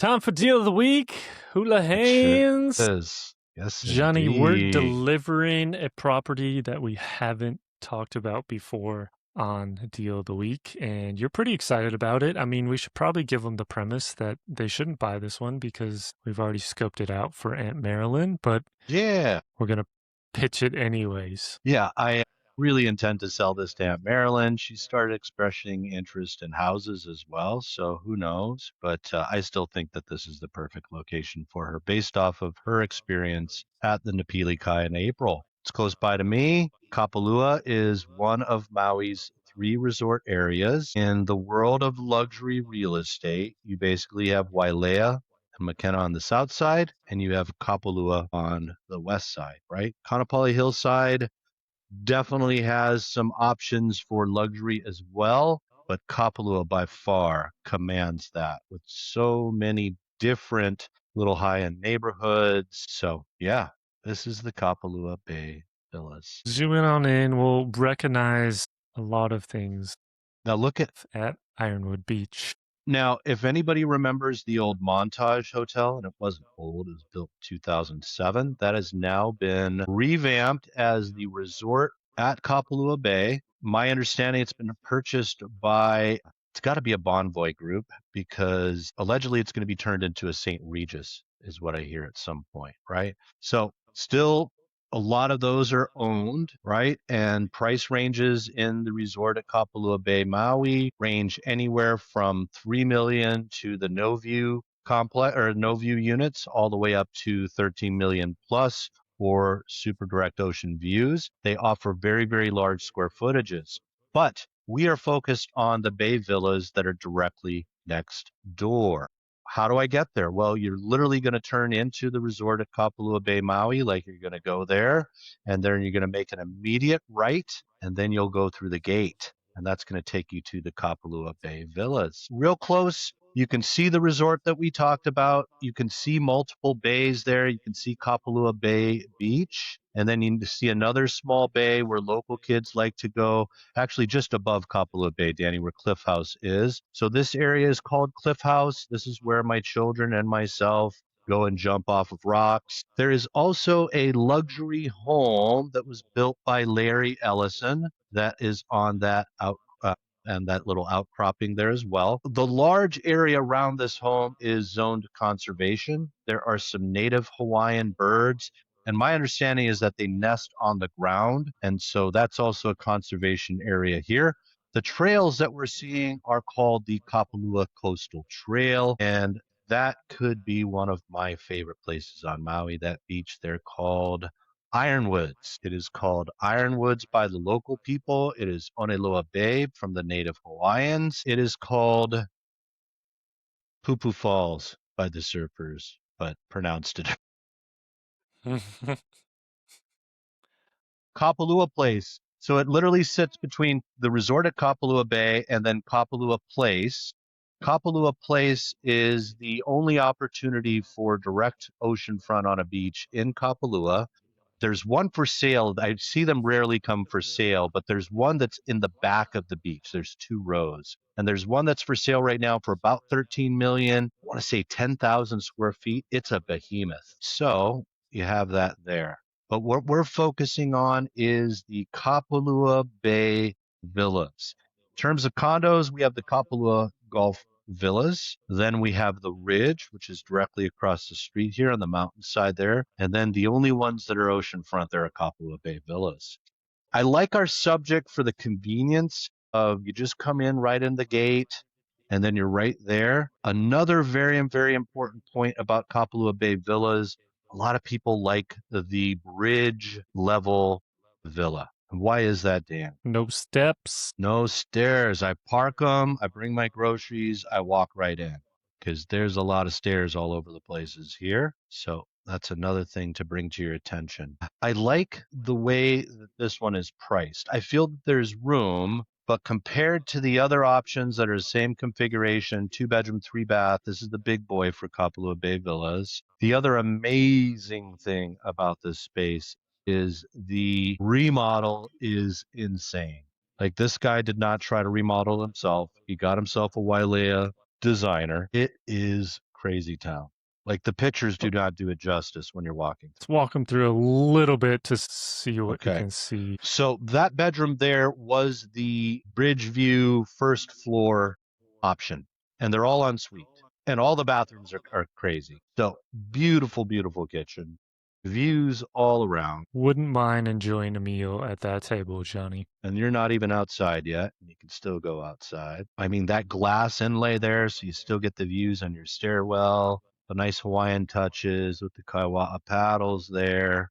Time for deal of the week. Hula It sure hands. is. Yes, Johnny, we're indeed. delivering a property that we haven't talked about before on Deal of the Week, and you're pretty excited about it. I mean, we should probably give them the premise that they shouldn't buy this one because we've already scoped it out for Aunt Marilyn, but Yeah. we're going to pitch it anyways. Yeah, I really intend to sell this to Aunt Marilyn. She started expressing interest in houses as well, so who knows? But I still think that this is the perfect location for her based off of her experience at the Napili Kai in April. It's close by to me. Kapalua is one of Maui's three resort areas. In the world of luxury real estate, you basically have Wailea and McKenna on the south side, and you have Kapalua on the west side, right? Kaanapali Hillside definitely has some options for luxury as well, but Kapalua by far commands that with so many different little high-end neighborhoods. So yeah, this is the Kapalua Bay Villas. Zooming on in, we'll recognize a lot of things Now look at Ironwood Beach. Now, if anybody remembers the old Montage Hotel, and it wasn't old, it was built in 2007, that has now been revamped as the resort at Kapalua Bay. My understanding, it's been purchased by, it's got to be a Bonvoy group because allegedly it's going to be turned into a St. Regis, is what I hear at some point, right? So, still a lot of those are owned, right? And price ranges in the resort at Kapalua Bay, Maui range anywhere from 3 million to the No View complex or No View units all the way up to 13 million plus for super direct ocean views. They offer very, very large square footages, but we are focused on the Bay Villas that are directly next door. How do I get there? Well, you're literally going to turn into the resort at Kapalua Bay, Maui, like you're going to go there, and then you're going to make an immediate right, and then you'll go through the gate, and that's going to take you to the Kapalua Bay Villas. Real close. You can see the resort that we talked about. You can see multiple bays there. You can see Kapalua Bay Beach, and then you see another small bay where local kids like to go, actually just above Kapalua Bay, Danny, where Cliff House is. So this area is called Cliff House. This is where my children and myself go and jump off of rocks. There is also a luxury home that was built by Larry Ellison that is on that and that little outcropping there as well. The large area around this home is zoned conservation. There are some native Hawaiian birds, and my understanding is that they nest on the ground. And so that's also a conservation area here. The trails that we're seeing are called the Kapalua Coastal Trail, and that could be one of my favorite places on Maui, that beach. They're called Ironwoods. It is called Ironwoods by the local people. It is Oneloa Bay from the native Hawaiians. It is called Pupu Falls by the surfers, but pronounced it Kapalua Place. So it literally sits between the resort at Kapalua Bay and then Kapalua Place. Kapalua Place is the only opportunity for direct oceanfront on a beach in Kapalua. There's one for sale. I see them rarely come for sale, but there's one that's in the back of the beach. There's two rows. And there's one that's for sale right now for about 13 million. I want to say 10,000 square feet. It's a behemoth. So you have that there. But what we're focusing on is the Kapalua Bay Villas. In terms of condos, we have the Kapalua Golf Villas. Then we have the Ridge, which is directly across the street here on the mountainside there. And then the only ones that are oceanfront there are Kapalua Bay Villas. I like our subject for the convenience of you just come in right in the gate and then you're right there. Another very, very important point about Kapalua Bay Villas, a lot of people like the bridge level villa. And why is that, Dan? No steps. No stairs. I park them, I bring my groceries, I walk right in because there's a lot of stairs all over the places here. So that's another thing to bring to your attention. I like the way that this one is priced. I feel that there's room, but compared to the other options that are the same configuration, 2 bedroom, 3 bath, this is the big boy for Kapalua Bay Villas. The other amazing thing about this space is the remodel is insane. Like this guy did not try to remodel himself. He got himself a Wailea designer. It is crazy town. Like the pictures do not do it justice when you're walking Let's walk them through a litrough bit to see through. what you Okay. can see. So that bedroom there was the bridge view first floor option, and they're all en suite, and all the bathrooms are crazy. So beautiful, beautiful kitchen, views all around, Wouldn't mind enjoying a meal at that table, Johnny. and you're not even outside yet. And you can still go outside. I mean, that glass inlay there, so you still get the views on your stairwell, the nice Hawaiian touches with the kaiwa paddles there.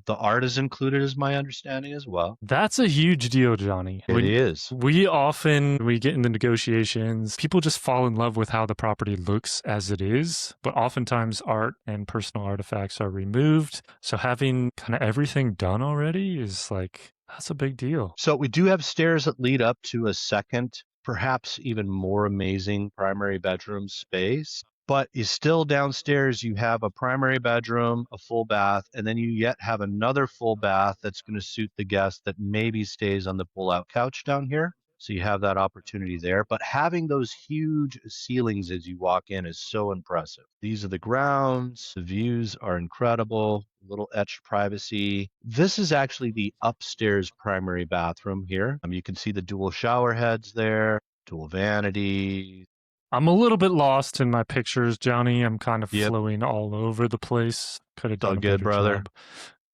The art is included, is my understanding as well. That's a huge deal, Johnny. It When is. we get into negotiations, people just fall in love with how the property looks as it is, but oftentimes art and personal artifacts are removed. So having kind of everything done already is like, that's a big deal. So we do have stairs that lead up to a second, perhaps even more amazing primary bedroom space. But you still downstairs, you have a primary bedroom, a full bath, and then you yet have another full bath that's going to suit the guest that maybe stays on the pull-out couch down here. So you have that opportunity there. But having those huge ceilings as you walk in is so impressive. These are the grounds. The views are incredible. Little etched privacy. This is actually the upstairs primary bathroom here. You can see the dual shower heads there, dual vanities. I'm a little bit lost in my pictures, Johnny. I'm kind of Yep, flowing all over the place. Could have it's all done a good, better brother. job.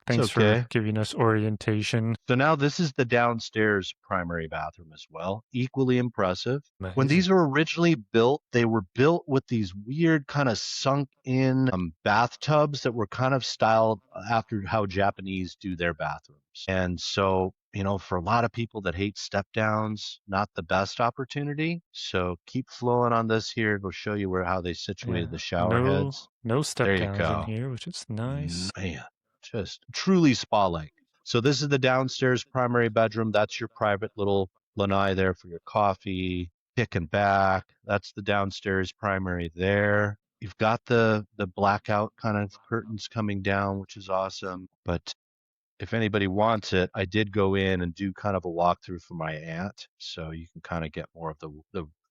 It's Thanks for okay. giving us orientation. So now this is the downstairs primary bathroom as well. Equally impressive. When Amazing. these were originally built, they were built with these weird kind of sunk in bathtubs that were kind of styled after how Japanese do their bathrooms. And so, for a lot of people that hate step downs, not the best opportunity. So keep flowing on this here. It'll show you how they situated Yeah. the shower No heads. no step There you downs in go. here, which is nice. Man, just truly spa-like. So this is the downstairs primary bedroom. That's your private little lanai there for your coffee, kicking back. That's the downstairs primary there. You've got the blackout kind of curtains coming down, which is awesome. But if anybody wants it, I did go in and do kind of a walkthrough for my aunt, so you can kind of get more of the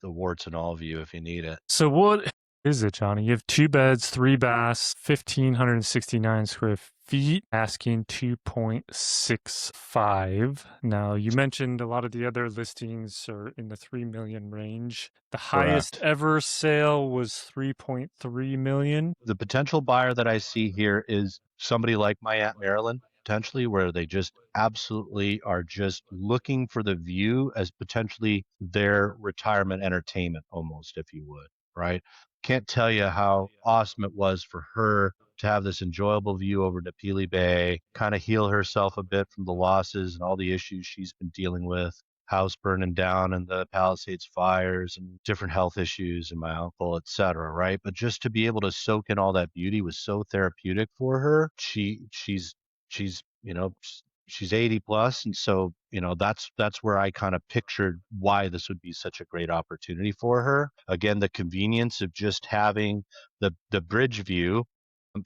warts and all view if you need it. So what is it, Johnny? You have 2 beds, 3 baths, 1,569 square feet, asking 2.65. Now, you mentioned a lot of the other listings are in the 3 million range. The highest Correct. ever sale was 3.3 million. The potential buyer that I see here is somebody like my Aunt Marilyn, potentially, where they just absolutely are just looking for the view as potentially their retirement entertainment, almost, if you would, right? Can't tell you how awesome it was for her to have this enjoyable view over to Peely Bay, kind of heal herself a bit from the losses and all the issues she's been dealing with, house burning down and the Palisades fires and different health issues and my uncle, et cetera, right? But just to be able to soak in all that beauty was so therapeutic for her. She's she's 80 plus, and so that's where I kind of pictured why this would be such a great opportunity for her. Again, the convenience of just having the bridge view.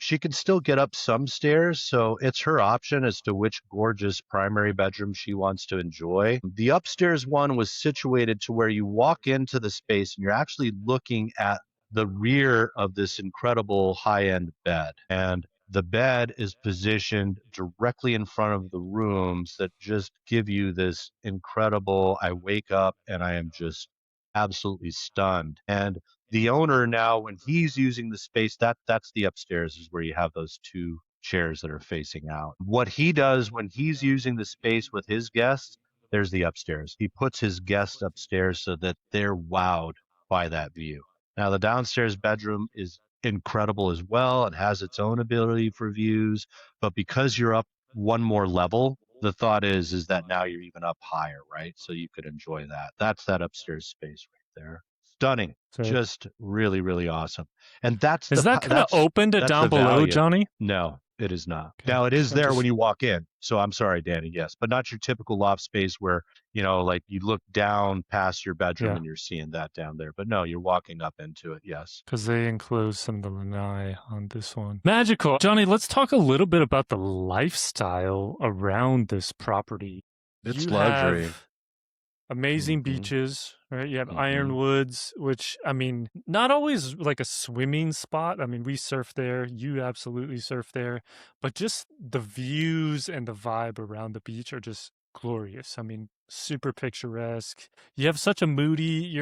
She can still get up some stairs, so it's her option as to which gorgeous primary bedroom she wants to enjoy. The upstairs one was situated to where you walk into the space and you're actually looking at the rear of this incredible high-end bed. And the bed is positioned directly in front of the rooms that just give you this incredible, I wake up and I am just absolutely stunned. And the owner now, when he's using the space, that's the upstairs is where you have those two chairs that are facing out. What he does when he's using the space with his guests, there's the upstairs. He puts his guests upstairs so that they're wowed by that view. Now the downstairs bedroom is incredible as well. It has its own ability for views, but because you're up one more level, the thought is that now you're even up higher, right? So you could enjoy that. That's that upstairs space right there. Stunning, So just really, really awesome. And that's is the that kind of that's open to that's the down below, value. Johnny? No, it is not. Okay. Now it is I'm there when just you walk in. So I'm sorry, Danny. Yes, but not your typical loft space where like you look down past your bedroom yeah. and you're seeing that down there. But no, you're walking up into it. Yes, Because they enclose some of the lanai on this one. Magical. Johnny, let's talk a little bit about the lifestyle around this property. it's You luxury. have amazing Hmm. beaches, right? You have Hmm. Ironwoods, which I mean, not always like a swimming spot. I mean, we surf there. You absolutely surf there, but just the views and the vibe around the beach are just glorious. I mean, super picturesque. You have such a moody.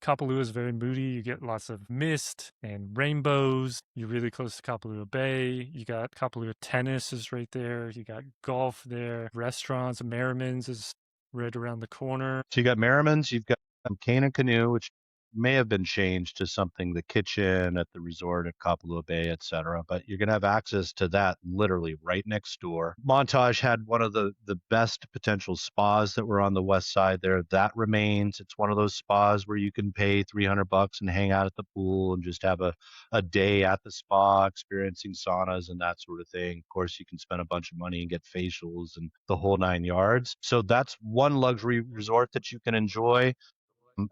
Kapalua is very moody. You get lots of mist and rainbows. You're really close to Kapalua Bay. You got Kapalua Tennis is right there. You got golf there. Restaurants. Merriman's is right around the corner. So you got Merriman's, you've got Cane and Canoe, which may have been changed to something, the kitchen at the resort at Kapalua Bay, et cetera. But you're going to have access to that literally right next door. Montage had one of the best potential spas that were on the west side there. That remains. It's one of those spas where you can pay $300 and hang out at the pool and just have a day at the spa experiencing saunas and that sort of thing. Of course, you can spend a bunch of money and get facials and the whole nine yards. So that's one luxury resort that you can enjoy.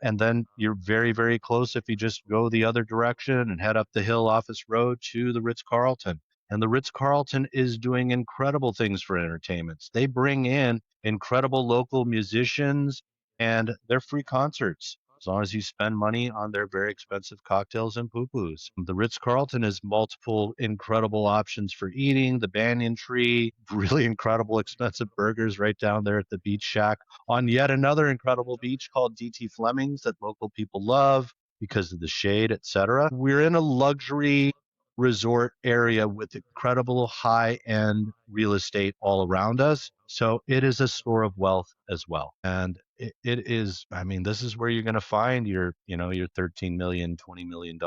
And then you're very, very close if you just go the other direction and head up the hill Office Road to the Ritz Carlton. And the Ritz Carlton is doing incredible things for entertainments. They bring in incredible local musicians and they're free concerts as long as you spend money on their very expensive cocktails and poo-poos. The Ritz Carlton has multiple incredible options for eating, the banyan tree, really incredible expensive burgers right down there at the beach shack on yet another incredible beach called DT Fleming's that local people love because of the shade, etc. We're in a luxury resort area with incredible high end real estate all around us. So it is a store of wealth as well. And it is, I mean, this is where you're going to find your 13 million, $20 million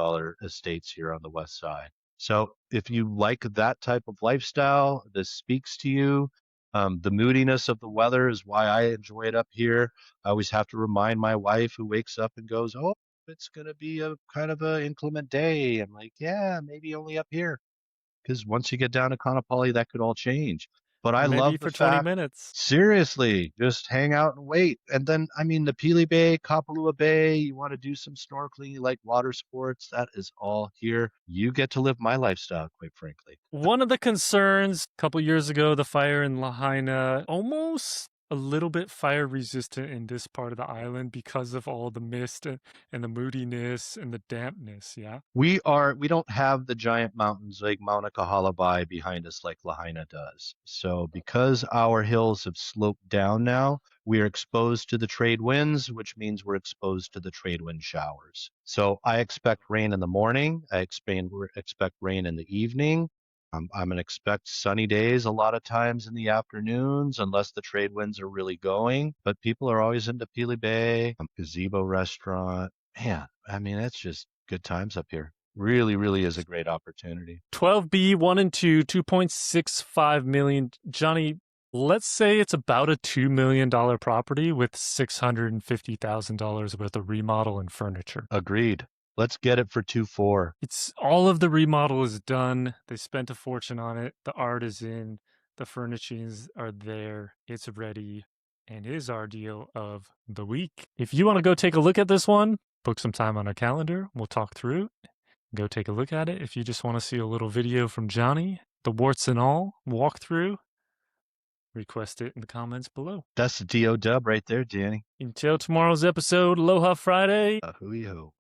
estates here on the West Side. So if you like that type of lifestyle, this speaks to you. The moodiness of the weather is why I enjoy it up here. I always have to remind my wife who wakes up and goes, "Oh, it's going to be a kind of a inclement day." I'm like, "Yeah, maybe only up here." Because once you get down to Kaanapali, that could all change. But I Maybe love the for 20 fact, minutes. seriously, just hang out and wait. And then, I mean, the Pili Bay, Kapalua Bay, you want to do some snorkeling, you like water sports, that is all here. You get to live my lifestyle, quite frankly. One of the concerns a couple years ago, the fire in Lahaina, almost a little bit fire resistant in this part of the island because of all the mist and the moodiness and the dampness. Yeah. We don't have the giant mountains like Mauna Kahalabai behind us like Lahaina does. So because our hills have sloped down now, we are exposed to the trade winds, which means we're exposed to the trade wind showers. So I expect rain in the morning. Expect rain in the evening. I'm going to expect sunny days a lot of times in the afternoons, unless the trade winds are really going. But people are always into Pili Bay, Gazebo Restaurant. Man, I mean, it's just good times up here. Really, really is a great opportunity. 12B, 1 and 2, 2.65 million. Johnny, let's say it's about a $2 million property with $650,000 worth of remodel and furniture. Agreed. Let's get it for 2.4. It's all of the remodel is done. They spent a fortune on it. The art is in. The furnishings are there. It's ready. And is our deal of the week. If you want to go take a look at this one, book some time on our calendar. We'll talk through. Go take a look at it. If you just want to see a little video from Johnny, the warts and all walkthrough, request it in the comments below. That's the DO dub right there, Danny. Until tomorrow's episode, Aloha Friday. Hooey ho.